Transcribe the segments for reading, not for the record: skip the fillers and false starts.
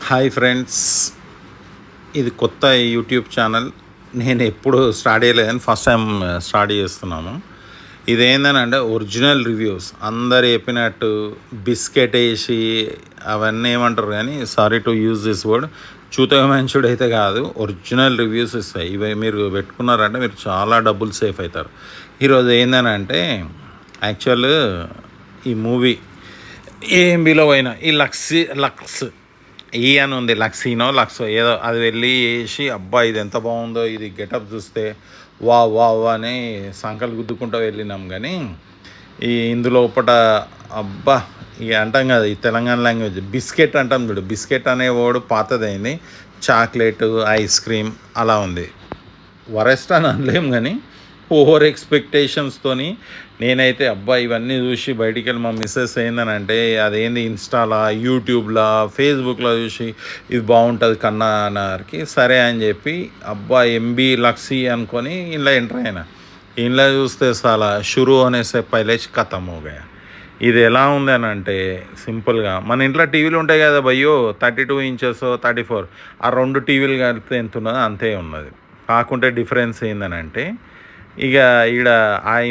Hi friends, ఇది కొత్త YouTube channel. నేను ఎప్పుడు స్టార్ట్ చేయలేదని ఫస్ట్ టైం స్టార్ట్ చేస్తున్నాము. ఇదేంటంటే ఒరిజినల్ రివ్యూస్ అందరు చెప్పినట్టు బిస్కెట్ వేసి అవన్నీ ఏమంటారు, కానీ sorry to use this word, చూతమంచుడు అయితే కాదు, ఒరిజినల్ రివ్యూస్ ఇస్తాయి. ఇవి మీరు పెట్టుకున్నారంటే మీరు చాలా డబ్బులు సేఫ్ అవుతారు. ఈరోజు ఏంటంటే యాక్చువల్ ఈ మూవీ ఏఎంబీలో పోయిన ఈ లక్స్ ఈ అని ఉంది, లక్స్ ఏదో అది వెళ్ళి వేసి అబ్బా ఇది ఎంత బాగుందో, ఇది గెటప్ చూస్తే వా వా వా అని సంకలు గుద్దుకుంటూ వెళ్ళినాం. కానీ ఇందులో ఒకట అబ్బా ఇక అంటాం కదా, ఈ తెలంగాణ లాంగ్వేజ్ బిస్కెట్ అంటాం చూడు, బిస్కెట్ అనే వర్డ్ పాతదైంది, చాక్లెట్ ఐస్ క్రీమ్ అలా ఉంది. వరెస్ట్ అని అనలేం, కానీ ఓవర్ ఎక్స్పెక్టేషన్స్తోని నేనైతే అబ్బా ఇవన్నీ చూసి బయటికి వెళ్ళి మా మిస్సెస్ ఏందనంటే అదేంది ఇన్స్టాలా యూట్యూబ్లో ఫేస్బుక్లో చూసి ఇది బాగుంటుంది కన్నా అన్నకి సరే అని చెప్పి అబ్బా ఎంబీ లక్సీ అనుకొని ఇంట్లో ఎంటర్ అయినా. ఇంట్లో చూస్తే చాలా షురు అనేసే పైలేసి ఖతం హోగయా. ఇది ఎలా ఉంది అని అంటే సింపుల్గా మన ఇంట్లో టీవీలు ఉంటాయి కదా భయ్యో, 32 ఇంచెస్ 34, ఆ 2 టీవీలు కలిపితే ఎంత ఉన్నదో అంతే ఉన్నది. కాకుంటే డిఫరెన్స్ ఏందనంటే ఇక ఈడ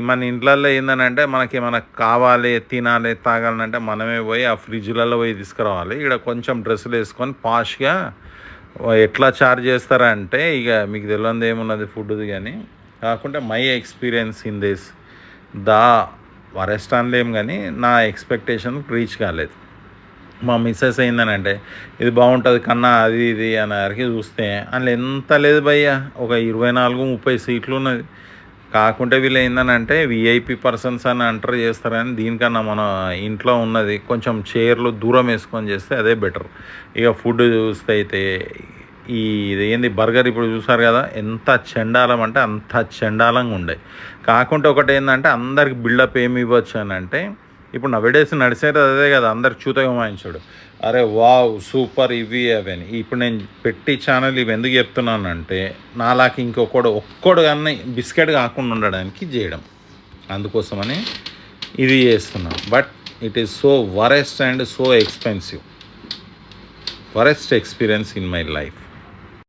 మన ఇంట్లల్లో ఏందనంటే మనకి కావాలి తినాలి తాగాలంటే మనమే పోయి ఆ ఫ్రిడ్జ్లలో పోయి తీసుకురావాలి. ఇక్కడ కొంచెం డ్రెస్సులు వేసుకొని పాష్గా ఎట్లా ఛార్జ్ చేస్తారంటే ఇక మీకు తెలియదు ఏమున్నది ఫుడ్ది. కానీ కాకుంటే my experience in this the worst అనలేం, కానీ నా ఎక్స్పెక్టేషన్ రీచ్ కాలేదు. మా మిస్సెస్ ఏందనంటే ఇది బాగుంటుంది కన్నా అది ఇది అనేసరికి చూస్తే అందులో ఎంత లేదు భయ్య, ఒక 24-30 సీట్లు ఉన్నది. కాకుంటే వీళ్ళు ఏందనంటే విఐపి పర్సన్స్ అని అంటారు చేస్తారని, దీనికన్నా మన ఇంట్లో ఉన్నది కొంచెం చైర్లు దూరం వేసుకొని చేస్తే అదే బెటర్. ఇక ఫుడ్ చూస్తే అయితే ఇదేంది బర్గర్ ఇప్పుడు చూసారు కదా, ఎంత చండాలం అంటే అంత చండాలంగా ఉండే. కాకుంటే ఒకటి ఏంటంటే అందరికి బిల్డప్ ఏమి ఇవ్వచ్చు అని అంటే ఇప్పుడు నవ్వేడేసి నడిచేది అదే కదా, అందరికి చూతగా మాయించాడు, అరే వావ్ సూపర్ ఇవి అవని. ఇప్పుడు నేను పెట్టి ఛానల్ ఇవి ఎందుకు చెప్తున్నానంటే నాలాకి ఒక్కడు కానీ బిస్కెట్ కాకుండా ఉండడానికి చేయడం, అందుకోసమని ఇది చేస్తున్నాను. But it is so worst and so expensive, worst experience in my life.